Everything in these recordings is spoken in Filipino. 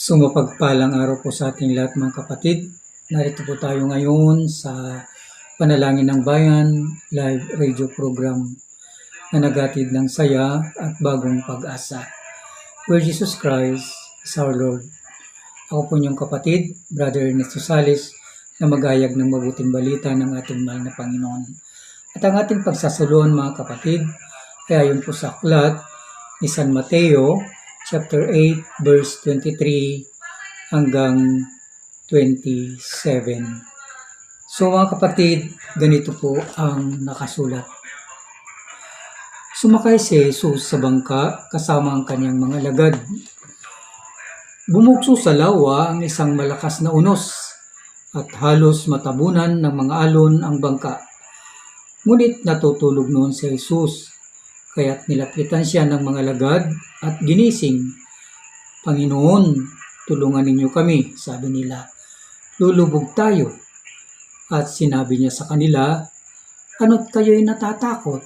Sumapagpalang araw po sa ating lahat mga kapatid. Narito po tayo ngayon sa Panalangin ng Bayan live radio program na naghatid ng saya at bagong pag-asa. Where Jesus Christ is our Lord. Ako po niyong kapatid, Brother Ernesto Sales, na mag-ayag ng mabuting balita ng ating mahal na Panginoon. At ang ating pagsasaluhan mga kapatid ay ayon po sa aklat ni San Mateo, chapter 8, verse 23 hanggang 27. So mga kapatid, ganito po ang nakasulat. Sumakay si Jesus sa bangka kasama ang kanyang mga alagad. Bumugso sa lawa ang isang malakas na unos at halos matabunan ng mga alon ang bangka. Ngunit natutulog noon si Jesus, kaya't nilapitan siya ng mga alagad at ginising. Panginoon, tulungan ninyo kami, sabi nila. Lulubog tayo. At sinabi niya sa kanila, ano't kayo'y natatakot?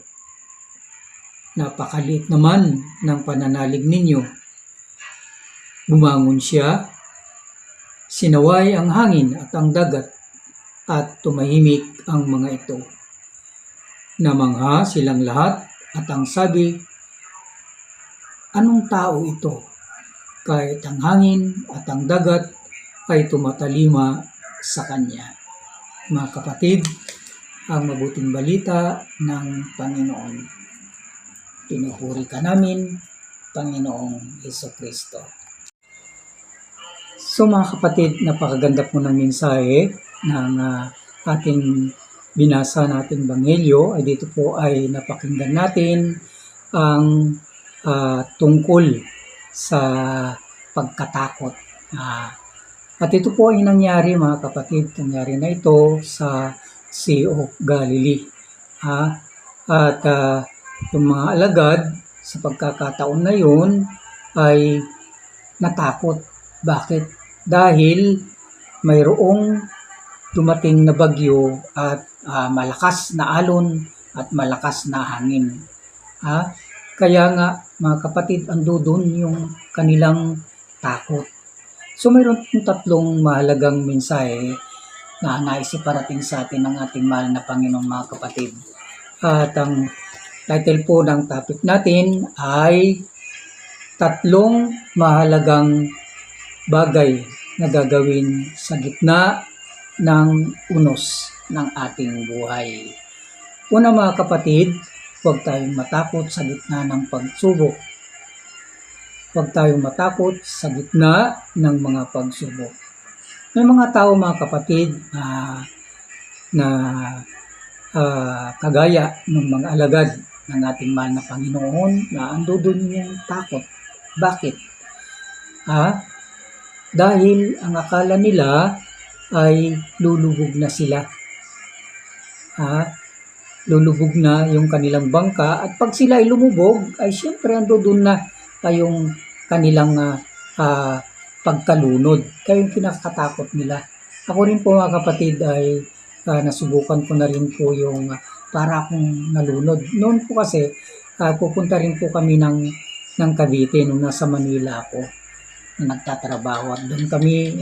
Napakaliit naman ng pananalig ninyo. Bumangon siya, sinaway ang hangin at ang dagat, at tumahimik ang mga ito. Namangha silang lahat at ang sabi, anong tao ito? Kahit ang hangin at ang dagat ay tumatalima sa kanya. Mga kapatid, ang mabuting balita ng Panginoon. Pinupuri ka namin, Panginoong Jesucristo. So mga kapatid, napakaganda po ng mensahe ng ating binasa nating Ebanghelyo. Ay dito po ay napakinggan natin ang tungkol sa pagkatakot. At ito po ay nangyari mga kapatid, nangyari na ito sa Sea of Galilee. At yung mga alagad sa pagkakataon na yun ay natakot. Bakit? Dahil mayroong dumating na bagyo at malakas na alon at malakas na hangin. Kaya nga mga kapatid, ando doon yung kanilang takot. So mayroon tatlong mahalagang mensahe na naisiparating sa atin ng ating mahal na Panginoon mga kapatid. At ang title po ng topic natin ay tatlong mahalagang bagay na gagawin sa gitna ng unos ng ating buhay. Una mga kapatid, huwag tayong matakot sa gitna ng pagsubok. Huwag tayong matakot sa gitna ng mga pagsubok. May mga tao mga kapatid na kagaya ng mga alagad ng ating mahal na Panginoon na ando doon yung takot. Bakit? Dahil ang akala nila ay lulubog na sila. Lulubog na yung kanilang bangka at pag sila ay lumubog ay siyempre ando doon na yung kanilang pagkalunod. Kaya yung kinakatakot nila. Ako rin po mga kapatid ay nasubukan ko na rin po yung para akong nalunod. Noon po kasi pupunta rin po kami ng Cavite nung nasa Manila ako na nagtatrabaho at doon kami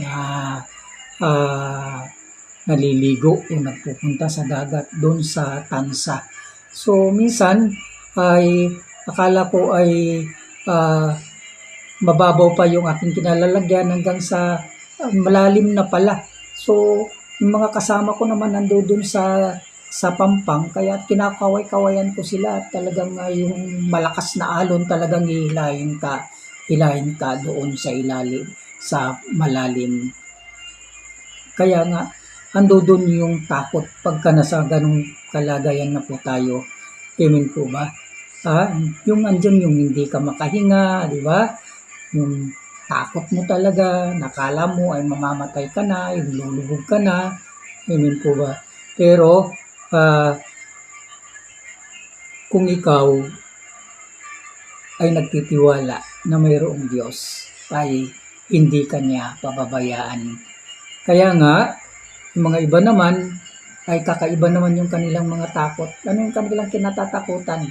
naliligo o nagpupunta sa dagat doon sa Tansa. So minsan ay akala ko ay mababaw pa yung aking kinalalagyan hanggang sa malalim na pala. So yung mga kasama ko naman nandoon sa pampang kaya kinakaway-kawayan ko sila at talagang yung malakas na alon talagang hilahin ka doon sa ilalim, sa malalim. Kaya nga, ando doon yung takot pagka nasa ganong kalagayan na po tayo. Amen po ba? Yung andyan yung hindi ka makahinga, di ba? Yung takot mo talaga, nakala mo ay mamamatay ka na, yung lulubog ka na. Amen po ba? Pero, kung ikaw ay nagtitiwala na mayroong Diyos, ay hindi kanya pababayaan. Kaya nga, yung mga iba naman, ay kakaiba naman yung kanilang mga takot. Ano yung kanilang kinatatakutan?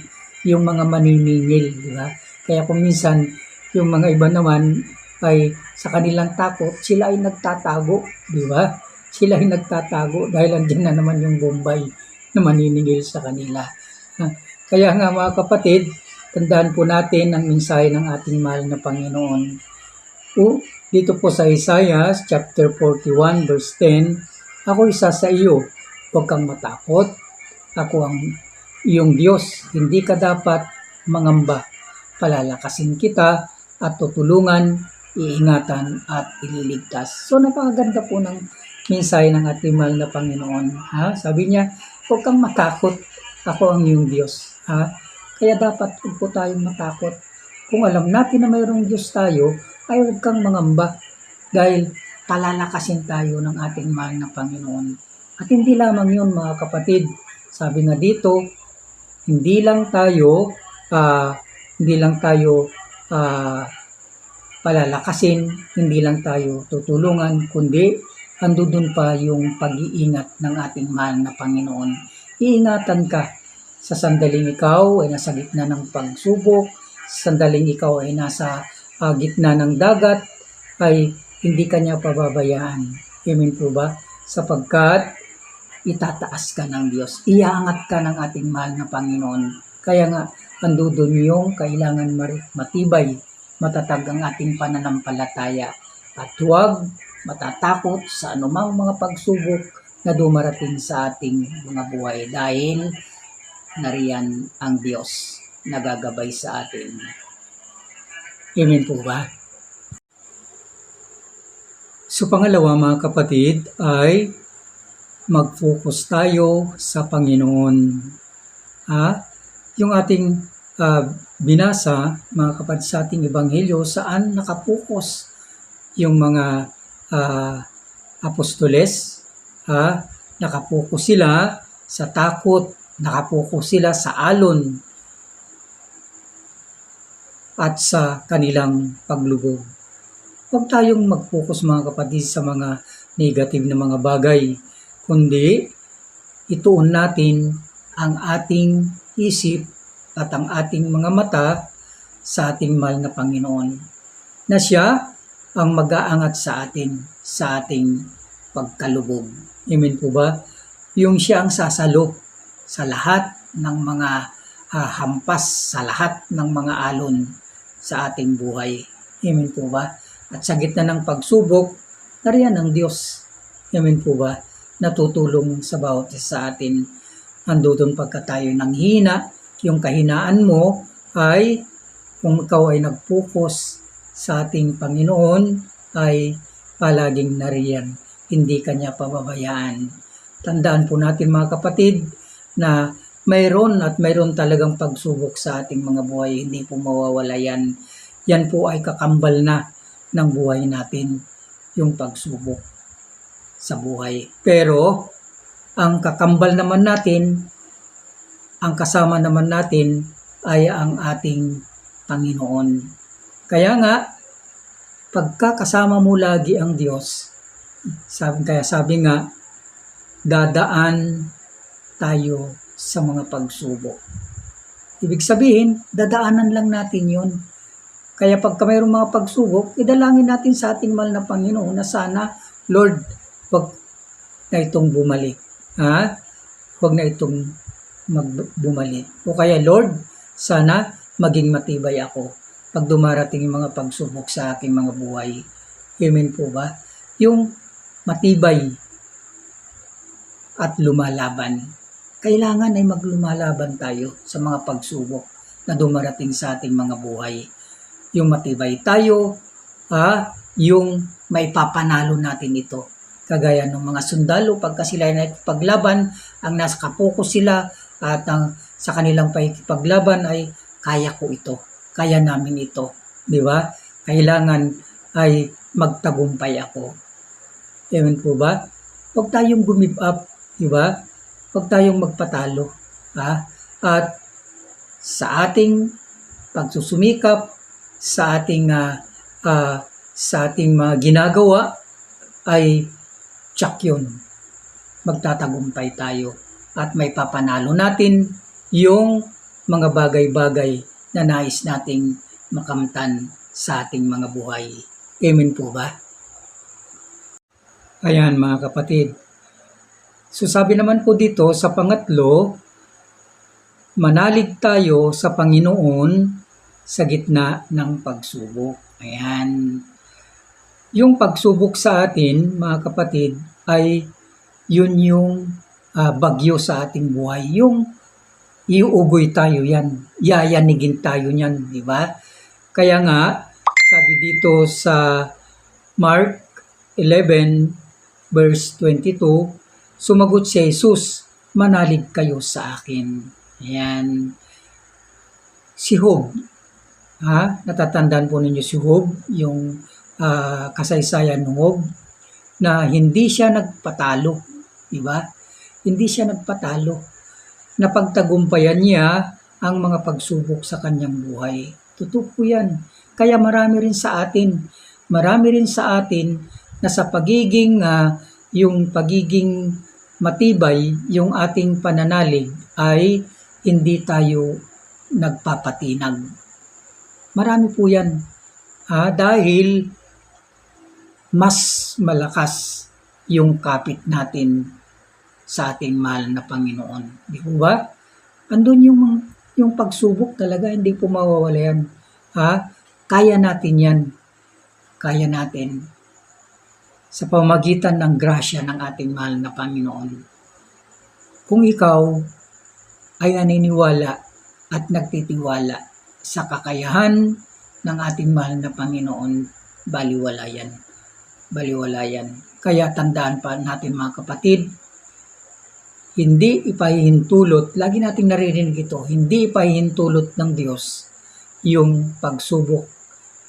Yung mga maniningil, di ba? Kaya kung minsan, yung mga iba naman, ay sa kanilang takot, sila ay nagtatago, di ba? Sila ay nagtatago dahil andyan na naman yung Bombay na maniningil sa kanila. Kaya nga mga kapatid, tandaan po natin ang mensahe ng ating mahal na Panginoon. Dito po sa Isaiah chapter 41 verse 10, ako isa sa iyo, huwag kang matakot. Ako ang iyong Diyos, hindi ka dapat mangamba. Palalakasin kita at tutulungan, iingatan at ililigtas. So napakaganda po ng mensahe ng ating mahal na Panginoon. Sabi niya, huwag kang matakot. Ako ang iyong Diyos. Kaya dapat huwag po tayong matakot. Kung alam natin na mayroong Diyos tayo, ay huwag kang mangamba. Dahil palalakasin tayo ng ating mahal na Panginoon. At hindi lamang yun mga kapatid. Sabi nga dito, hindi lang tayo palalakasin, hindi lang tayo tutulungan, kundi andun pa yung pag-iingat ng ating mahal na Panginoon. Iingatan ka sa sandaling ikaw ay nasa gitna ng pagsubok, sa sandaling ikaw ay nasa gitna ng dagat, ay hindi ka niya pababayaan. Amen po ba? Sapagkat itataas ka ng Diyos, iaangat ka ng ating mahal na Panginoon. Kaya nga, andun yung kailangan matibay, matatag ang ating pananampalataya. At huwag matatakot sa anumang mga pagsubok na dumarating sa ating mga buhay dahil nariyan ang Diyos na gagabay sa atin. Amen po ba? So pangalawa mga kapatid ay mag-focus tayo sa Panginoon. Yung ating binasa mga kapatid sa ating ebanghelyo, saan nakapokus yung mga apostoles, nakapokus sila sa takot, nakapokus sila sa alon at sa kanilang paglubog. Huwag tayong mag-focus mga kapatid sa mga negative na mga bagay, kundi ituon natin ang ating isip at ang ating mga mata sa ating mahal na Panginoon, na siya ang mag-aangat sa atin sa ating pagkalubog. Amen po ba? Yung siya ang sasalo sa lahat ng mga hampas, sa lahat ng mga alon sa ating buhay. Amen po ba? At sa gitna ng pagsubok, nariyan ang Diyos. Amen po ba? Natutulong sa bawat isa sa atin. Andun pagka tayo nang hina, yung kahinaan mo ay kung ikaw ay nag-focus sa ating Panginoon ay palaging nariyan. Hindi kanya pababayaan. Tandaan po natin mga kapatid na mayroon talagang pagsubok sa ating mga buhay. Hindi po mawawala yan. Yan po ay kakambal na ng buhay natin, yung pagsubok sa buhay. Pero ang kakambal naman natin, ang kasama naman natin ay ang ating Panginoon. Kaya nga, pagkakasama mo lagi ang Diyos, sabi nga, dadaan tayo sa mga pagsubok. Ibig sabihin, dadaanan lang natin yun. Kaya pagka mayroong mga pagsubok, idalangin natin sa ating mahal na Panginoon na sana, Lord, huwag na itong bumalik. Huwag na itong bumalik. O kaya, Lord, sana maging matibay ako pag dumarating yung mga pagsubok sa aking mga buhay. Amen po ba? Yung matibay at lumalaban. Kailangan ay maglumalaban tayo sa mga pagsubok na dumarating sa ating mga buhay. Yung matibay tayo, yung maipapanalo natin ito. Kagaya ng mga sundalo, pagka sila ay nakipaglaban, ang nasa kapokus sila at sa kanilang pakikipaglaban ay kaya ko ito, kaya namin ito. Di ba? Kailangan ay magtagumpay ako. Amen po ba? Huwag tayong give up, di ba? Huwag tayong magpatalo. At sa ating pagsusumikap, sa ating mga ginagawa ay tsak yun. Magtatagumpay tayo at may papanalo natin yung mga bagay-bagay na nais nating makamtan sa ating mga buhay. Amen po ba? Ayan mga kapatid. So sabi naman po dito sa pangatlo, manalig tayo sa Panginoon sa gitna ng pagsubok. Ayan. Yung pagsubok sa atin, mga kapatid, ay yun yung bagyo sa ating buhay. Yung iuugoy tayo yan. Yayanigin tayo yan, di ba? Kaya nga, sabi dito sa Mark 11 verse 22, sumagot si Jesus, manalig kayo sa akin. Ayan. Si Job, natatandaan po ninyo si Job, yung kasaysayan ng Job, na hindi siya nagpatalo. Diba? Hindi siya nagpatalo. Napagtagumpayan niya ang mga pagsubok sa kanyang buhay. Totoo po yan. Kaya marami rin sa atin na sa pagiging matibay yung ating pananalig ay hindi tayo nagpapatinag. Marami po yan. Dahil mas malakas yung kapit natin sa ating mahal na Panginoon. Di po ba? Andun yung pagsubok talaga, hindi po mawawala yan. Kaya natin yan. Kaya natin. Sa pamamagitan ng grasya ng ating mahal na Panginoon. Kung ikaw ay naniniwala at nagtitiwala sa kakayahan ng ating mahal na Panginoon, baliwala yan. Baliwala yan. Kaya tandaan pa natin mga kapatid, hindi ipahihintulot, lagi nating naririnig ito, hindi ipahihintulot ng Diyos yung pagsubok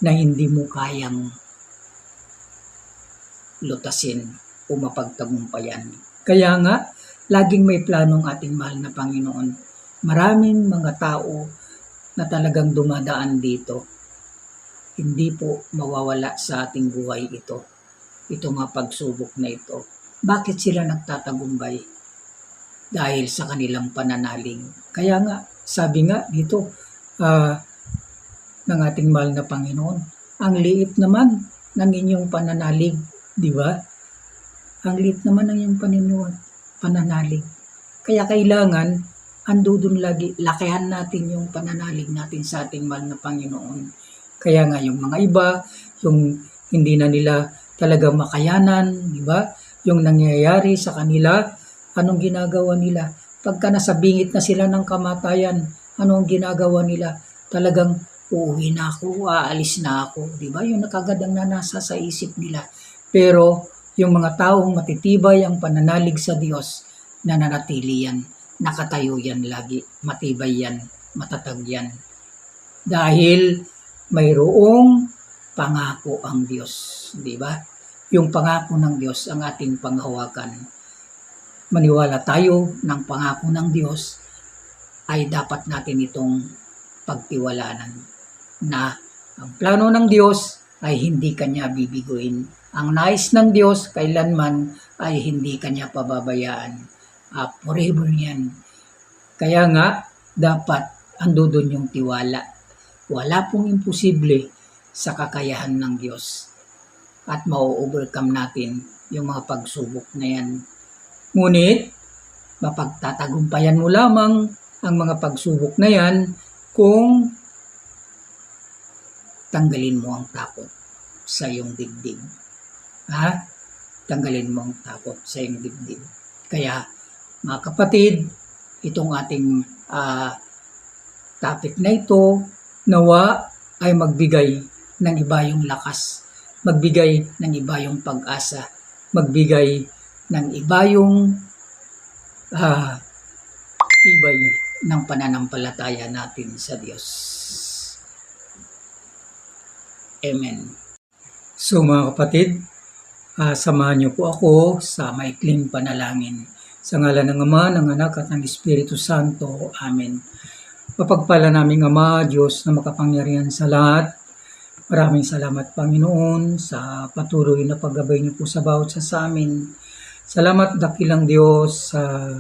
na hindi mo kayang lutasin o mapagtagumpayan. Kaya nga, laging may planong ating mahal na Panginoon. Maraming mga tao na talagang dumadaan dito. Hindi po mawawala sa ating buhay ito. Ito mga pagsubok na ito. Bakit sila nagtatagumpay? Dahil sa kanilang pananalig. Kaya nga, sabi nga dito ng ating mahal na Panginoon, ang liit naman ng inyong pananalig. Di ba? Ang liit naman ng iyong pananalig. Kaya kailangan, andudun lagi, lakihan natin yung pananalig natin sa ating mahal na Panginoon. Kaya nga yung mga iba, yung hindi na nila talaga makayanan, di ba? Yung nangyayari sa kanila, anong ginagawa nila? Pagka nasa bingit na sila ng kamatayan, anong ginagawa nila? Talagang uuwi na ako, aalis na ako, di ba? Yung nakagad ang nanasa sa isip nila. Pero yung mga taong matitibay ang pananalig sa Diyos, nananatili yan, nakatayo yan lagi, matibay yan, matatag yan. Dahil mayroong pangako ang Diyos, di ba? Yung pangako ng Diyos ang ating panghawakan. Maniwala tayo ng pangako ng Diyos ay dapat natin itong pagtiwalaan na ang plano ng Diyos ay hindi kanya bibiguin. Ang nais ng Diyos kailanman ay hindi kanya pababayaan. Forever yan. Kaya nga, dapat andudun yung tiwala. Wala pong imposible sa kakayahan ng Diyos. At mau-overcome natin yung mga pagsubok na yan. Ngunit, mapagtatagumpayan mo lamang ang mga pagsubok na yan kung tanggalin mo ang takot sa iyong dibdib. Tanggalin mo ang takot sa iyong dibdib. Kaya, mga kapatid, itong ating topic na ito, nawa ay magbigay ng iba yung lakas, magbigay ng iba yung pag-asa, magbigay ng iba yung tibay ng pananampalataya natin sa Diyos. Amen. So mga kapatid, samahan niyo po ako sa maikling panalangin. Sa ngalan ng Ama, ng Anak at ng Espiritu Santo. Amen. Mapagpala naming Ama, Diyos na makapangyarihan sa lahat. Maraming salamat Panginoon sa patuloy na paggabay niyo po sa bawat sa amin. Salamat dakilang Diyos sa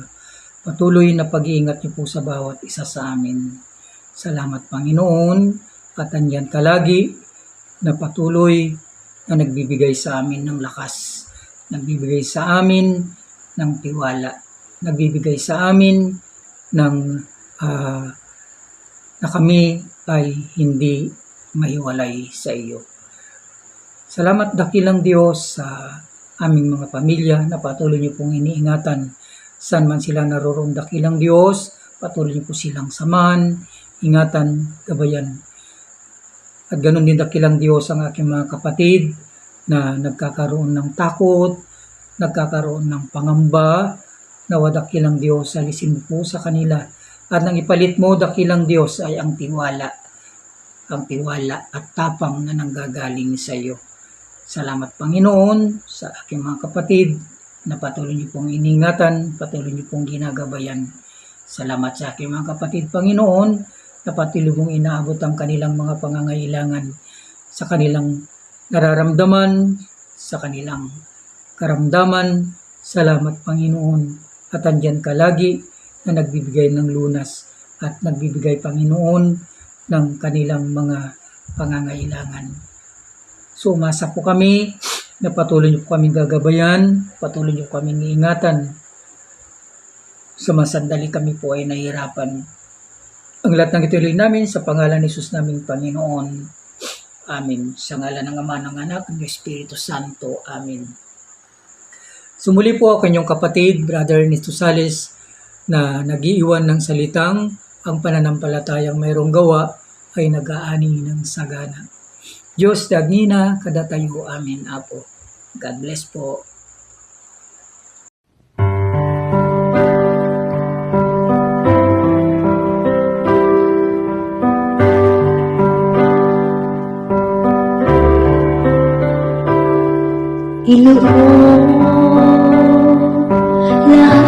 patuloy na pag-iingat niyo po sa bawat isa sa amin. Salamat Panginoon at andyan ka lagi na patuloy na nagbibigay sa amin ng lakas, nagbibigay sa amin ng tiwala, nagbibigay sa amin ng na kami ay hindi mahiwalay sa iyo. Salamat dakilang Diyos sa aming mga pamilya na patuloy niyo pong iniingatan. Saan man sila naroroon, dakilang Diyos, patuloy niyo po silang samahan, ingatan, gabayan. At ganun din dakilang Diyos ang aking mga kapatid na nagkakaroon ng takot, nagkakaroon ng pangamba, nawa dakilang Diyos, alisin mo po sa kanila. At nang ipalit mo, dakilang Diyos, ay ang tiwala at tapang na nanggagaling sa iyo. Salamat Panginoon sa aking mga kapatid na patuloy niyo pong iningatan, patuloy niyo pong ginagabayan. Salamat sa aking mga kapatid Panginoon na patuloy mong inaabot ang kanilang mga pangangailangan sa kanilang nararamdaman, sa kanilang karamdaman. Salamat Panginoon at andyan ka lagi na nagbibigay ng lunas at nagbibigay Panginoon ng kanilang mga pangangailangan. So umasa po kami na patuloy niyo po kaming gagabayan, patuloy niyo po kaming iingatan. Sa mga sandali kami po ay nahihirapan. Ang lahat ng ituloy namin sa pangalan ni Jesus naming Panginoon. Amen. Sa ngalan ng Ama, ng Anak, ng Espiritu Santo. Amen. Sumuli po ako inyong kapatid, Brother Ernesto Sales, na nag-iiwan ng salitang ang pananampalatayang mayroong gawa ay nag-aani ng sagana. Diyos dagnina kadatayo. Amen. Apo. God bless po. Ilog mo lahat